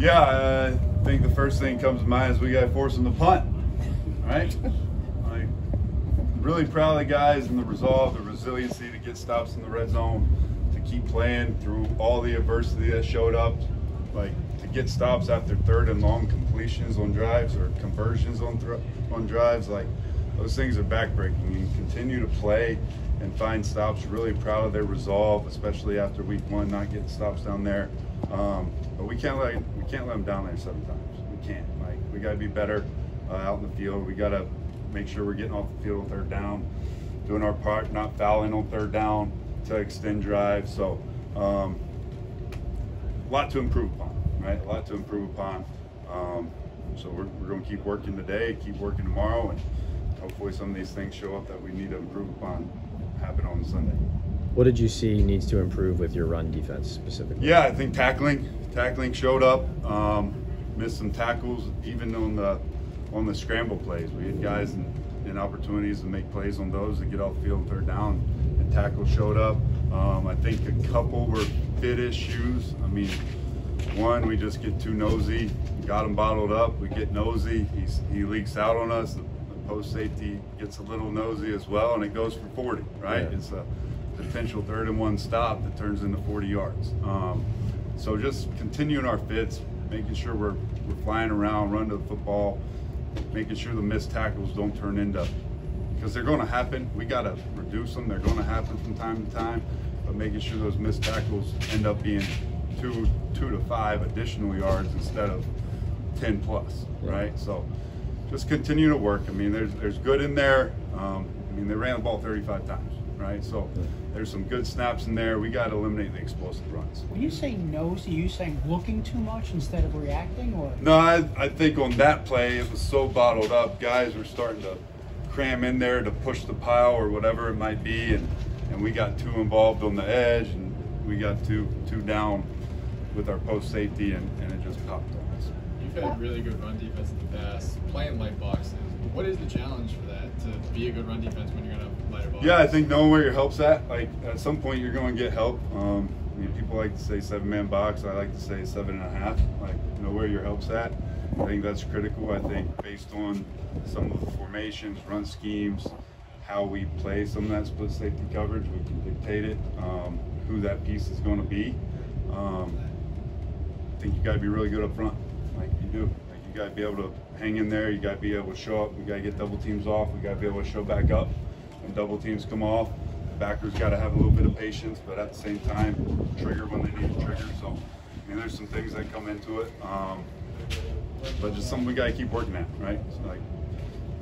Yeah, I think the first thing that comes to mind is we got to force them to punt, right? Like, really proud of the guys and the resolve, the resiliency to get stops in the red zone, to keep playing through all the adversity that showed up, like to get stops after 3rd and long completions on drives or conversions on drives. Like, those things are backbreaking. You continue to play and find stops. Really proud of their resolve, especially after week 1, not getting stops down there. But we can't let them down there 7 times. We can't. Like, we got to be better out in the field. We got to make sure we're getting off the field on 3rd down, doing our part, not fouling on 3rd down to extend drives. So a lot to improve upon, right? A lot to improve upon. So we're going to keep working today, keep working tomorrow, and hopefully some of these things show up that we need to improve upon happen on Sunday. What did you see needs to improve with your run defense specifically? Yeah, I think tackling showed up. Missed some tackles even on the scramble plays. We had guys in opportunities to make plays on those to get off the field on 3rd down, and tackles showed up. I think a couple were fit issues. I mean, one, we just get too nosy, got him bottled up. We get nosy, he leaks out on us. The post safety gets a little nosy as well, and it goes for 40, right? Yeah. It's a potential 3rd and 1 stop that turns into 40 yards. So just continuing our fits, making sure we're flying around, run to the football, making sure the missed tackles don't turn into, because they're going to happen. We got to reduce them. They're going to happen from time to time, but making sure those missed tackles end up being 2 to 5 additional yards instead of 10 plus, right? So just continue to work. I mean, there's good in there. I mean, they ran the ball 35 times, right? So there's some good snaps in there. We got to eliminate the explosive runs. When you say nosy, are you saying looking too much instead of reacting, or? No, I think on that play, it was so bottled up. Guys were starting to cram in there to push the pile or whatever it might be, and we got too involved on the edge, and we got too down with our post safety, and it just popped on us. You've had really good run defense in the past, playing light boxes. What is the challenge for that, to be a good run defense when you're going to lighter boxes? Yeah, I think knowing where your help's at. Like, at some point you're going to get help. I mean, people like to say 7-man box. I like to say 7.5. Like, know where your help's at. I think that's critical. I think based on some of the formations, run schemes, how we play some of that split safety coverage, we can dictate it, who that piece is going to be. I think you got to be really good up front, like you do. Like, you got to be able to hang in there. You got to be able to show up. We got to get double teams off. We got to be able to show back up when double teams come off. Backers got to have a little bit of patience, but at the same time, trigger when they need to trigger. So, I mean, there's some things that come into it, but just something we got to keep working at, right? So, like,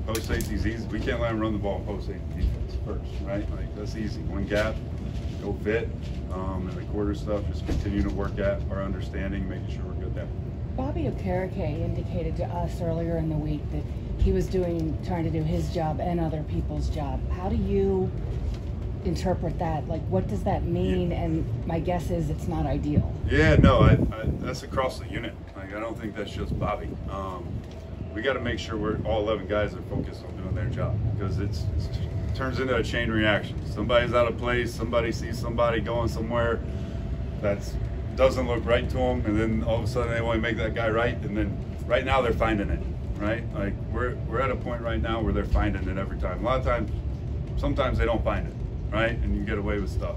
post safety's easy. We can't let them run the ball in post safety defense first, right? Like, that's easy. One gap, go fit, and the quarter stuff, just continue to work at our understanding, making sure we're good there. Bobby Okereke indicated to us earlier in the week that he was trying to do his job and other people's job. How do you interpret that? Like, what does that mean? Yeah. And my guess is it's not ideal. Yeah, no, that's across the unit. Like, I don't think that's just Bobby. We got to make sure all 11 guys are focused on doing their job, because it turns into a chain reaction. Somebody's out of place, somebody sees somebody going somewhere that doesn't look right to them, and then all of a sudden they want to make that guy right, and then right now they're finding it, right? Like, we're at a point right now where they're finding it every time. A lot of times, sometimes they don't find it, right? And you get away with stuff.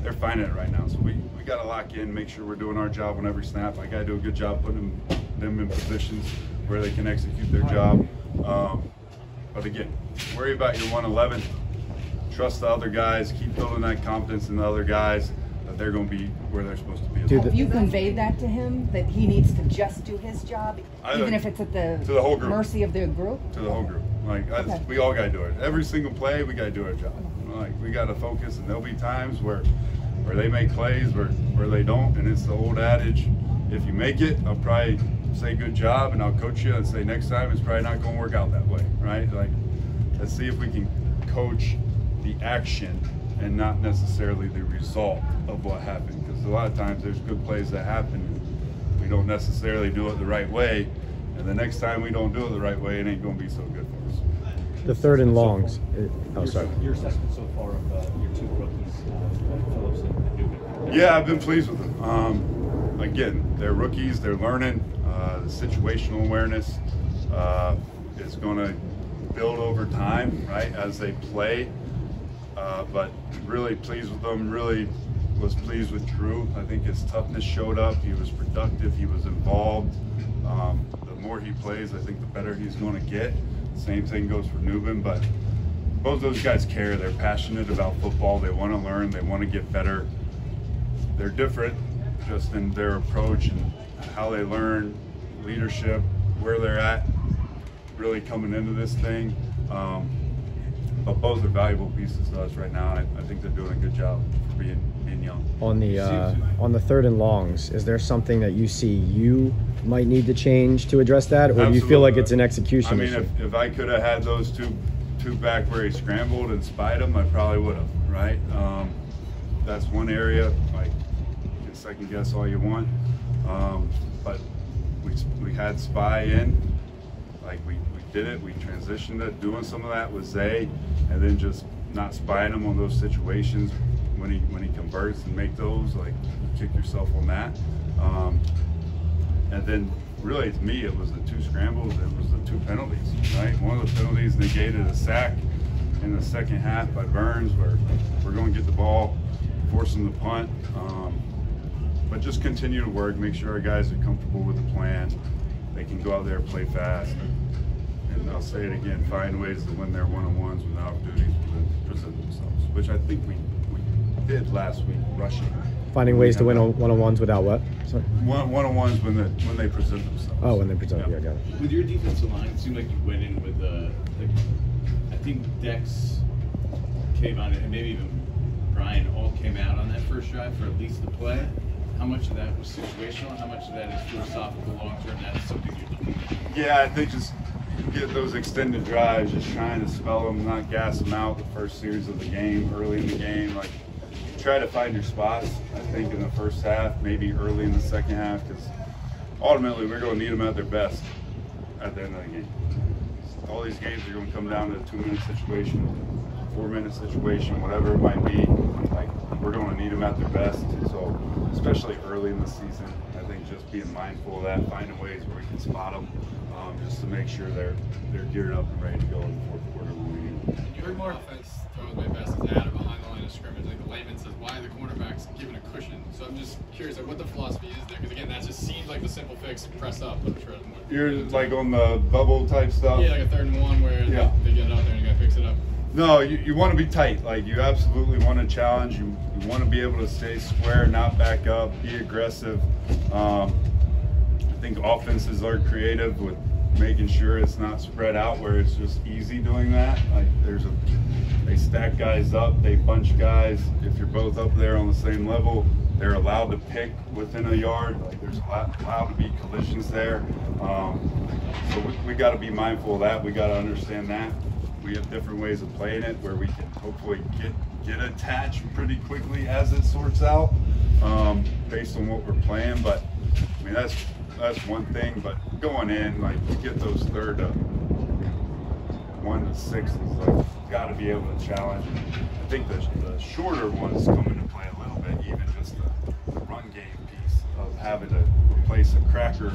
They're finding it right now, so we got to lock in, make sure we're doing our job on every snap. I got to do a good job putting them in positions where they can execute their job. But again, worry about your 111. Trust the other guys. Keep building that confidence in the other guys that they're going to be where they're supposed to be. Have you conveyed that to him, that he needs to just do his job, even if it's at the whole group. Mercy of the group? To the whole group. Like, we all got to do it. Every single play, we got to do our job. Like, we got to focus, and there'll be times where they make plays where they don't, and it's the old adage, if you make it, I'll probably say good job, and I'll coach you and say next time it's probably not going to work out that way, right? Like, let's see if we can coach the action and not necessarily the result of what happened, because a lot of times there's good plays that happen and we don't necessarily do it the right way, and the next time we don't do it the right way, it ain't going to be so good for us. The 3rd and longs. Sorry. Your assessment so far of your 2 rookies, Phillips and Nubin? Yeah, I've been pleased with them. again, they're rookies, they're learning. The situational awareness is going to build over time, right, as they play. But really pleased with them, really was pleased with Dru. I think his toughness showed up. He was productive, he was involved. The more he plays, I think the better he's going to get. Same thing goes for Nubin, but both those guys care. They're passionate about football. They want to learn. They want to get better. They're different just in their approach and how they learn, leadership, where they're at, really coming into this thing. But both are valuable pieces to us right now. I think they're doing a good job for being young. On the third and longs, is there something that you see you might need to change to address that, or Absolutely. do you feel like it's an execution I mean, issue? if I could have had those two back where he scrambled and spied them, I probably would have, right? That's one area, like, you can second guess all you want. But we had spy in, like we did it, we transitioned it, doing some of that with Zay, and then just not spying him on those situations when he converts and make those, like, you kick yourself on that. And then really, to me, it was the two scrambles, it was the two penalties, right? One of the penalties negated a sack in the second half by Burns, where we're going to get the ball, force them to punt. But just continue to work, make sure our guys are comfortable with the plan. They can go out there and play fast. And I'll say it again, find ways to win their one-on-ones when the opportunities present themselves, which I think we did last week, rushing. Finding ways to win one-on-ones without what? Sorry. One-on-ones when they present themselves. Oh, when they present, yeah, got it. With your defensive line, it seemed like you went in with I think Dex, Kayvon, and maybe even Brian all came out on that first drive for at least the play. How much of that was situational? How much of that is philosophical long-term? That is something you're looking at? Yeah, I think just get those extended drives, just trying to spell them, not gas them out the first series of the game, early in the game. Like, try to find your spots, I think, in the first half, maybe early in the second half, because ultimately we're going to need them at their best at the end of the game. All these games are going to come down to a 2-minute situation, 4-minute situation, whatever it might be. Like, we're going to need them at their best. So, especially early in the season, I think just being mindful of that, finding ways where we can spot them, just to make sure they're geared up and ready to go in the fourth quarter when we need them. You heard more offense throws way best is out of behind the line of scrimmage. Like the layman says, why are the cornerbacks given a cushion? So I'm just curious, like, what the philosophy is there? Because again, that just seems like the simple fix. Press up. I'm sure. You're like on the bubble type stuff. Yeah, like a 3rd and 1 where they get it out there and you got to fix it up. No, you want to be tight. Like, you absolutely want to challenge. You want to be able to stay square, not back up, be aggressive. I think offenses are creative with making sure it's not spread out where it's just easy doing that. Like, they stack guys up, they bunch guys. If you're both up there on the same level, they're allowed to pick within a yard. Like, there's allowed to be collisions there. So we got to be mindful of that. We got to understand that. We have different ways of playing it where we can hopefully get attached pretty quickly as it sorts out, based on what we're playing. But I mean, that's one thing. But going in, like, to get those 3rd to 1 to 6 is like, got to be able to challenge. I think the shorter ones come into play a little bit, even just the run game piece of having to replace a cracker.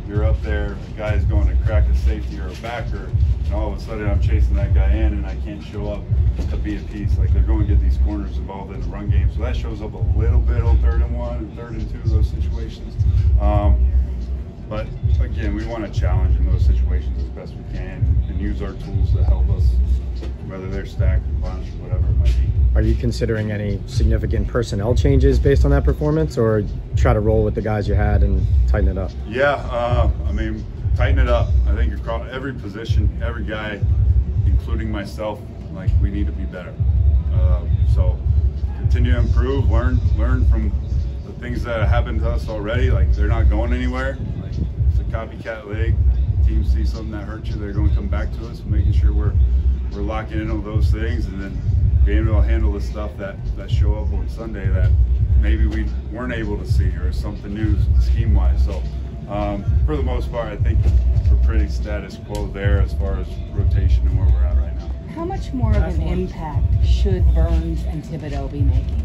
You're up there, the guy's going to crack a safety or a backer, and all of a sudden I'm chasing that guy in and I can't show up to be a piece. Like, they're going to get these corners involved in the run game, so that shows up a little bit on 3rd and 1 and 3rd and 2, those situations. But again, we want to challenge in those situations as best we can and use our tools to help us, whether they're stacked or bunched, whatever it might be. Are you considering any significant personnel changes based on that performance, or try to roll with the guys you had and tighten it up? Yeah, I mean, tighten it up. I think across every position, every guy, including myself, like, we need to be better. So continue to improve, learn from the things that have happened to us already. Like, they're not going anywhere. Like, it's a copycat league. Teams see something that hurts you, they're going to come back to us, making sure we're locking in on those things, and then being able to handle the stuff that show up on Sunday that maybe we weren't able to see, or something new scheme-wise. So for the most part, I think we're pretty status quo there as far as rotation and where we're at right now. How much more of an impact should Burns and Thibodeaux be making?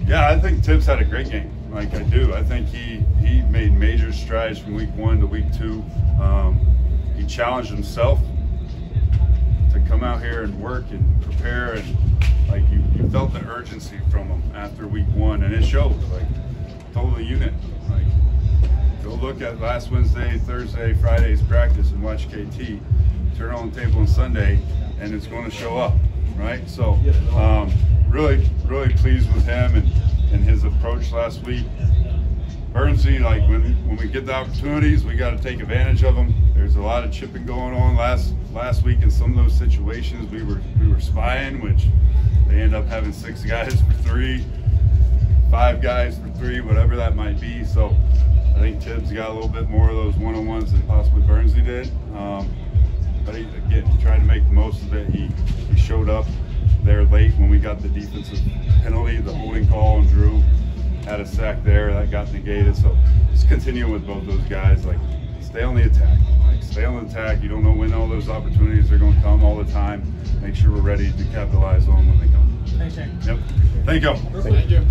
Yeah, I think Tibbs had a great game. Like, I do. I think he made strides from week 1 to week 2. He challenged himself to come out here and work and prepare, and like you felt the urgency from him after week 1, and it showed. Like, told the unit, like, go look at last Wednesday, Thursday, Friday's practice and watch KT. Turn on the table on Sunday, and it's going to show up, right? So really pleased with him and his approach last week. Burnsley, like when we get the opportunities, we got to take advantage of them. There's a lot of chipping going on last week in some of those situations. We were spying, which they end up having 6 guys for 3, 5 guys for 3, whatever that might be. So I think Tibbs got a little bit more of those one-on-ones than possibly Burnsley did. But again, he tried to make the most of it. He showed up there late when we got the defensive penalty, the holding call, and Dru had a sack there that got negated. So just continue with both those guys. Like, stay on the attack. Like, stay on the attack. You don't know when all those opportunities are going to come all the time. Make sure we're ready to capitalize on when they come. Thanks, Shane. Yep. Thank you. Thank you.